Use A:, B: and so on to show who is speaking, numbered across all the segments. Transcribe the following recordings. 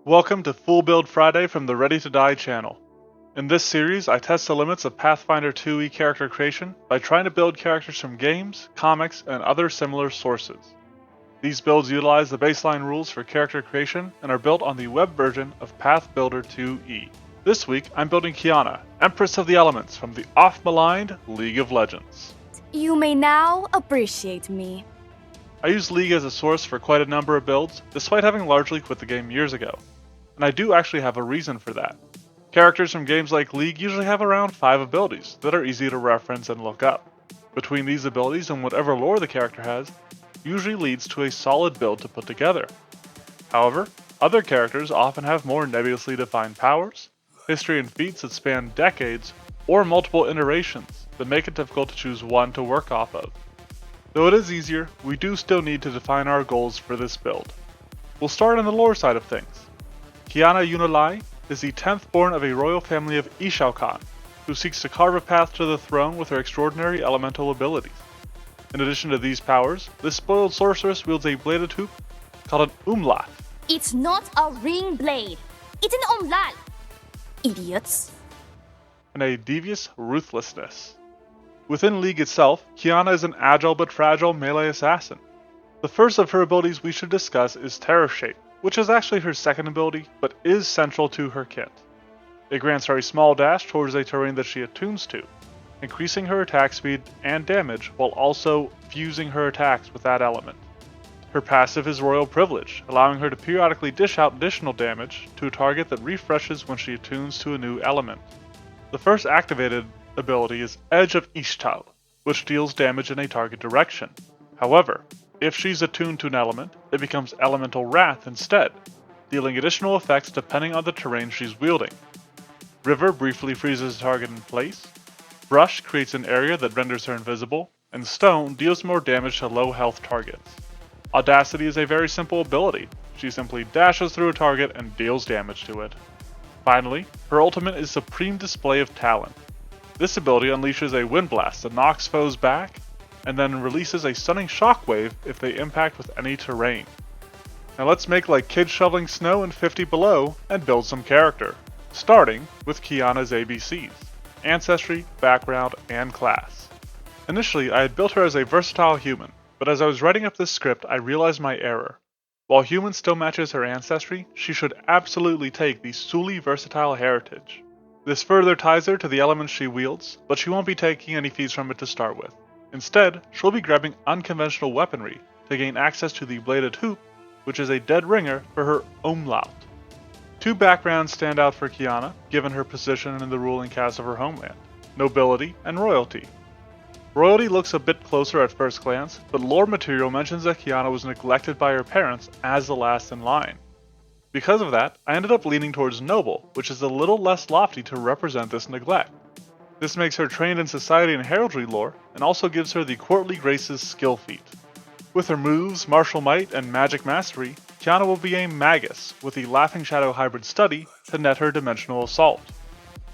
A: Welcome to Full Build Friday from the Ready to Die channel. In this series, I test the limits of Pathfinder 2e character creation by trying to build characters from games, comics, and other similar sources. These builds utilize the baseline rules for character creation and are built on the web version of Path Builder 2e. This week, I'm building Qiyana, Empress of the Elements from the oft-maligned League of Legends.
B: You may now appreciate me.
A: I use League as a source for quite a number of builds, despite having largely quit the game years ago. And I do actually have a reason for that. Characters from games like League usually have around 5 abilities that are easy to reference and look up. Between these abilities and whatever lore the character has, usually leads to a solid build to put together. However, other characters often have more nebulously defined powers, history and feats that span decades, or multiple iterations that make it difficult to choose one to work off of. Though it is easier, we do still need to define our goals for this build. We'll start on the lore side of things. Qiyana Yunalai is the 10th born of a royal family of Ishao Khan, who seeks to carve a path to the throne with her extraordinary elemental abilities. In addition to these powers, this spoiled sorceress wields a bladed hoop called an umlaut.
B: It's not a ring blade. It's an omlal. Idiots.
A: And a devious ruthlessness. Within League itself, Qiyana is an agile but fragile melee assassin. The first of her abilities we should discuss is Terror Shape, which is actually her second ability, but is central to her kit. It grants her a small dash towards a terrain that she attunes to, increasing her attack speed and damage while also fusing her attacks with that element. Her passive is Royal Privilege, allowing her to periodically dish out additional damage to a target that refreshes when she attunes to a new element. The first activated ability is Edge of Ishtal, which deals damage in a target direction. However, if she's attuned to an element, it becomes Elemental Wrath instead, dealing additional effects depending on the terrain she's wielding. River briefly freezes a target in place, Brush creates an area that renders her invisible, and Stone deals more damage to low health targets. Audacity is a very simple ability. She simply dashes through a target and deals damage to it. Finally, her ultimate is Supreme Display of Talent. This ability unleashes a wind blast that knocks foes back, and then releases a stunning shockwave if they impact with any terrain. Now let's make like kids shoveling snow in 50 below and build some character, starting with Qiyana's ABCs, Ancestry, Background, and Class. Initially, I had built her as a versatile human, but as I was writing up this script I realized my error. While human still matches her ancestry, she should absolutely take the Suli versatile heritage. This further ties her to the elements she wields, but she won't be taking any feats from it to start with. Instead, she'll be grabbing unconventional weaponry to gain access to the bladed hoop, which is a dead ringer for her umlaut. Two backgrounds stand out for Qiyana, given her position in the ruling caste of her homeland: nobility and royalty. Royalty looks a bit closer at first glance, but lore material mentions that Qiyana was neglected by her parents as the last in line. Because of that, I ended up leaning towards noble, which is a little less lofty to represent this neglect. This makes her trained in society and heraldry lore, and also gives her the courtly graces skill feat. With her moves, martial might, and magic mastery, Qiyana will be a magus, with the Laughing Shadow hybrid study to net her dimensional assault.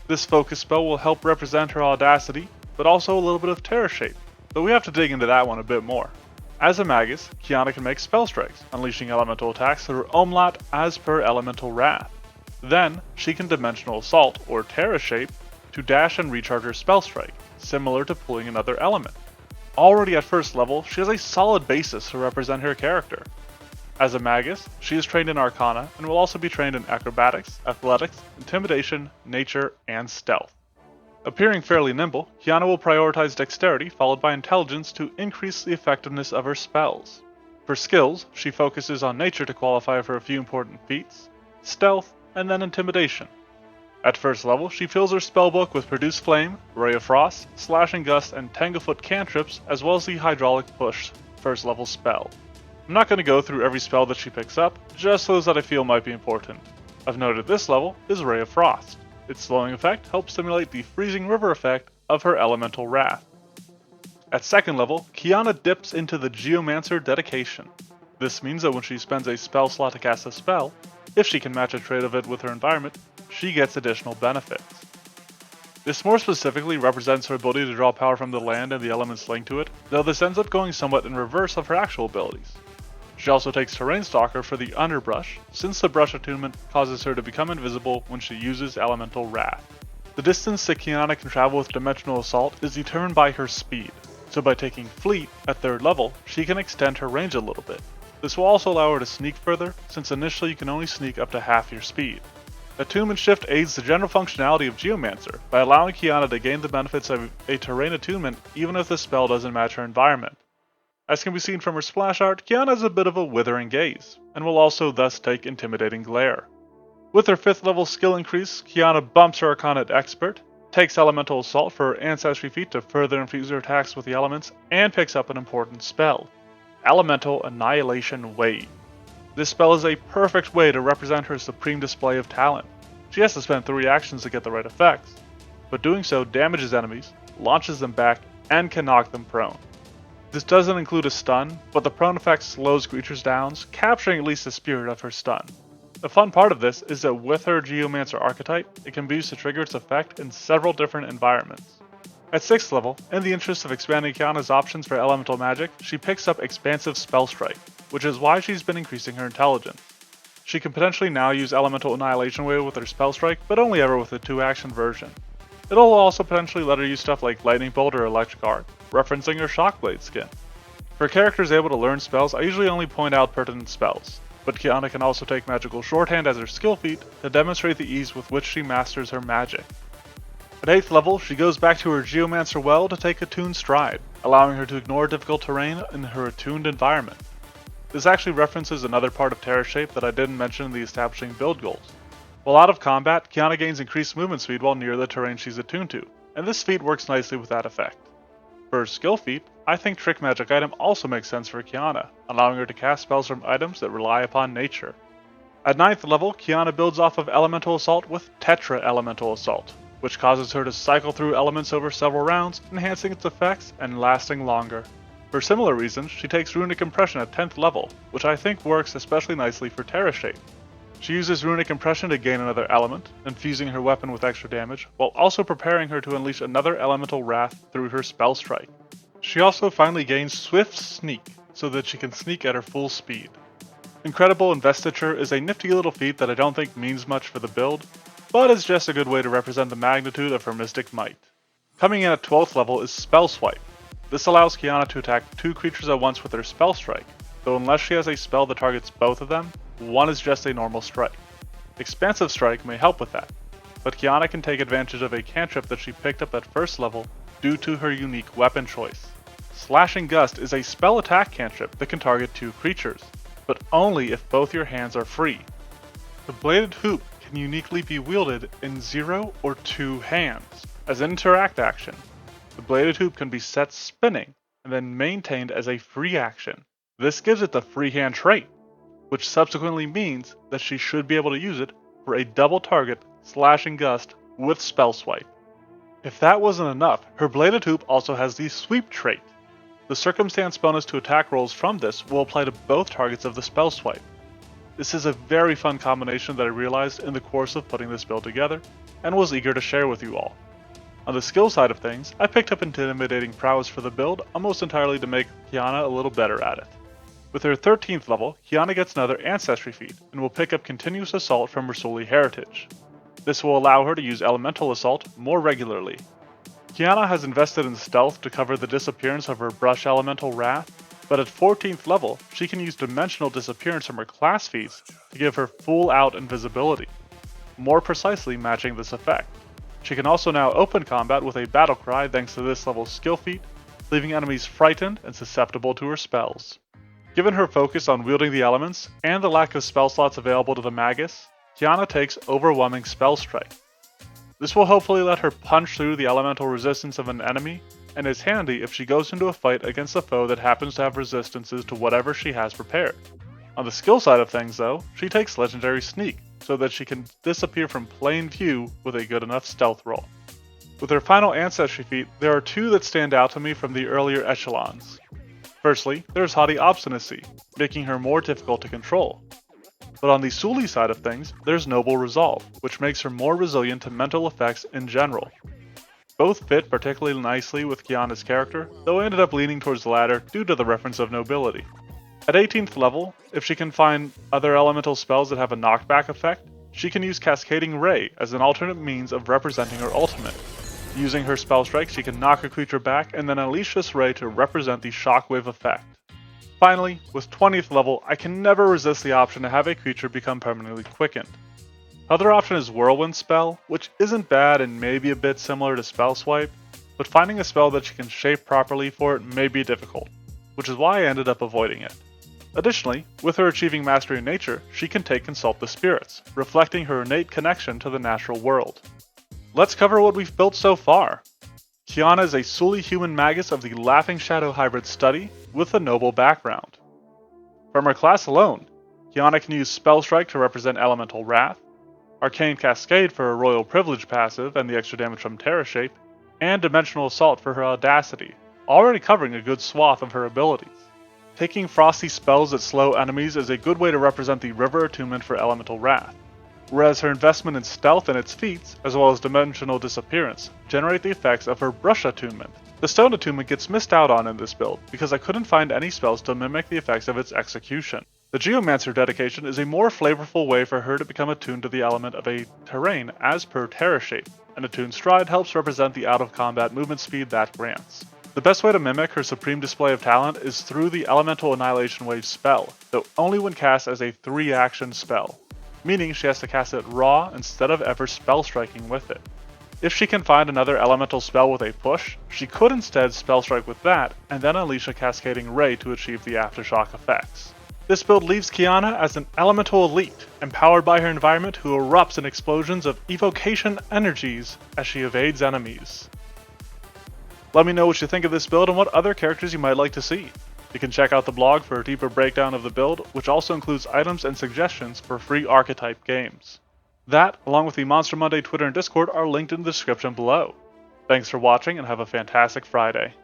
A: This focus spell will help represent her audacity, but also a little bit of Terror Shape, but we have to dig into that one a bit more. As a magus, Qiyana can make spell strikes, unleashing elemental attacks through her umlaut as per Elemental Wrath. Then, she can Dimensional Assault, or Terror Shape, to dash and recharge her spell strike, similar to pulling another element. Already at first level, she has a solid basis to represent her character. As a magus, she is trained in Arcana, and will also be trained in Acrobatics, Athletics, Intimidation, Nature, and Stealth. Appearing fairly nimble, Qiyana will prioritize Dexterity followed by Intelligence to increase the effectiveness of her spells. For skills, she focuses on Nature to qualify for a few important feats, Stealth, and then Intimidation. At first level, she fills her spellbook with Produce Flame, Ray of Frost, Slashing Gust, and Tanglefoot cantrips, as well as the Hydraulic Push first level spell. I'm not going to go through every spell that she picks up, just those that I feel might be important. Of note at this level is Ray of Frost. Its slowing effect helps simulate the freezing river effect of her Elemental Wrath. At second level, Qiyana dips into the Geomancer Dedication. This means that when she spends a spell slot to cast a spell, if she can match a trait of it with her environment, she gets additional benefits. This more specifically represents her ability to draw power from the land and the elements linked to it, though this ends up going somewhat in reverse of her actual abilities. She also takes Terrain Stalker for the Underbrush, since the brush attunement causes her to become invisible when she uses Elemental Wrath. The distance that Qiyana can travel with Dimensional Assault is determined by her speed, so by taking Fleet at 3rd level, she can extend her range a little bit. This will also allow her to sneak further, since initially you can only sneak up to half your speed. Attunement Shift aids the general functionality of Geomancer by allowing Qiyana to gain the benefits of a terrain attunement even if the spell doesn't match her environment. As can be seen from her splash art, Qiyana has a bit of a withering gaze, and will also thus take Intimidating Glare. With her 5th level skill increase, Qiyana bumps her Arcana to Expert, takes Elemental Assault for her Ancestry feat to further infuse her attacks with the elements, and picks up an important spell, Elemental Annihilation Wave. This spell is a perfect way to represent her supreme display of talent. She has to spend 3 actions to get the right effects, but doing so damages enemies, launches them back, and can knock them prone. This doesn't include a stun, but the prone effect slows creatures down, capturing at least the spirit of her stun. The fun part of this is that with her Geomancer archetype, it can be used to trigger its effect in several different environments. At 6th level, in the interest of expanding Qiyana's options for elemental magic, she picks up Expansive Spell Strike, which is why she's been increasing her intelligence. She can potentially now use Elemental Annihilation Wave with her Spell Strike, but only ever with a 2-action version. It'll also potentially let her use stuff like Lightning Bolt or Electric Arc, referencing her Shockblade skin. For characters able to learn spells, I usually only point out pertinent spells, but Qiyana can also take Magical Shorthand as her skill feat to demonstrate the ease with which she masters her magic. At 8th level, she goes back to her Geomancer well to take Attuned Stride, allowing her to ignore difficult terrain in her attuned environment. This actually references another part of Terra Shape that I didn't mention in the establishing build goals. While out of combat, Qiyana gains increased movement speed while near the terrain she's attuned to, and this feat works nicely with that effect. For her skill feat, I think Trick Magic Item also makes sense for Qiyana, allowing her to cast spells from items that rely upon nature. At 9th level, Qiyana builds off of Elemental Assault with Tetra Elemental Assault, which causes her to cycle through elements over several rounds, enhancing its effects and lasting longer. For similar reasons, she takes Runic Impression at 10th level, which I think works especially nicely for Terra Shape. She uses Runic Impression to gain another element, infusing her weapon with extra damage, while also preparing her to unleash another Elemental Wrath through her Spell Strike. She also finally gains Swift Sneak, so that she can sneak at her full speed. Incredible Investiture is a nifty little feat that I don't think means much for the build, but it's just a good way to represent the magnitude of her mystic might. Coming in at 12th level is Spell Swipe. This allows Qiyana to attack 2 creatures at once with her Spell Strike, though unless she has a spell that targets both of them, one is just a normal strike. Expansive Strike may help with that, but Qiyana can take advantage of a cantrip that she picked up at 1st level due to her unique weapon choice. Slashing Gust is a spell attack cantrip that can target 2 creatures, but only if both your hands are free. The Bladed Hoop can uniquely be wielded in 0 or 2 hands. As an interact action, the Bladed Hoop can be set spinning and then maintained as a free action. This gives it the free hand trait, which subsequently means that she should be able to use it for a double target Slashing Gust with Spell Swipe. If that wasn't enough, her Bladed Hoop also has the Sweep trait. The circumstance bonus to attack rolls from this will apply to both targets of the Spell Swipe. This is a very fun combination that I realized in the course of putting this build together, and was eager to share with you all. On the skill side of things, I picked up Intimidating Prowess for the build almost entirely to make Qiyana a little better at it. With her 13th level, Qiyana gets another Ancestry feat, and will pick up Continuous Assault from Rasuli Heritage. This will allow her to use Elemental Assault more regularly. Qiyana has invested in Stealth to cover the disappearance of her Brush Elemental Wrath, but at 14th level, she can use Dimensional Disappearance from her class feats to give her full out invisibility, more precisely matching this effect. She can also now open combat with a Battle Cry thanks to this level's skill feat, leaving enemies frightened and susceptible to her spells. Given her focus on wielding the elements, and the lack of spell slots available to the Magus, Qiyana takes Overwhelming Spell Strike. This will hopefully let her punch through the elemental resistance of an enemy, and is handy if she goes into a fight against a foe that happens to have resistances to whatever she has prepared. On the skill side of things though, she takes Legendary Sneak, so that she can disappear from plain view with a good enough stealth roll. With her final Ancestry feat, there are 2 that stand out to me from the earlier echelons. Firstly, there's Haughty Obstinacy, making her more difficult to control. But on the Suli side of things, there's Noble Resolve, which makes her more resilient to mental effects in general. Both fit particularly nicely with Qiyana's character, though I ended up leaning towards the latter due to the reference of nobility. At 18th level, if she can find other elemental spells that have a knockback effect, she can use Cascading Ray as an alternate means of representing her ultimate. Using her spell strike, she can knock a creature back and then unleash this ray to represent the shockwave effect. Finally, with 20th level, I can never resist the option to have a creature become permanently quickened. Other option is Whirlwind Spell, which isn't bad and may be a bit similar to Spell Swipe, but finding a spell that she can shape properly for it may be difficult, which is why I ended up avoiding it. Additionally, with her achieving Mastery in Nature, she can take Consult the Spirits, reflecting her innate connection to the natural world. Let's cover what we've built so far. Qiyana is a solely human magus of the Laughing Shadow hybrid study with a noble background. From her class alone, Qiyana can use Spell Strike to represent Elemental Wrath, Arcane Cascade for her Royal Privilege passive and the extra damage from Terra Shape, and Dimensional Assault for her Audacity, already covering a good swath of her abilities. Taking frosty spells that slow enemies is a good way to represent the River Attunement for Elemental Wrath, whereas her investment in Stealth and its feats, as well as Dimensional Disappearance, generate the effects of her Brush Attunement. The Stone Attunement gets missed out on in this build, because I couldn't find any spells to mimic the effects of its execution. The Geomancer dedication is a more flavorful way for her to become attuned to the element of a terrain as per Terra Shape, and Attuned Stride helps represent the out-of-combat movement speed that grants. The best way to mimic her supreme display of talent is through the Elemental Annihilation Wave spell, though only when cast as a 3-action spell, meaning she has to cast it raw instead of ever spell striking with it. If she can find another elemental spell with a push, she could instead spell strike with that, and then unleash a Cascading Ray to achieve the aftershock effects. This build leaves Qiyana as an elemental elite, empowered by her environment who erupts in explosions of evocation energies as she evades enemies. Let me know what you think of this build and what other characters you might like to see. You can check out the blog for a deeper breakdown of the build, which also includes items and suggestions for free archetype games. That, along with the Monster Monday Twitter and Discord, are linked in the description below. Thanks for watching and have a fantastic Friday.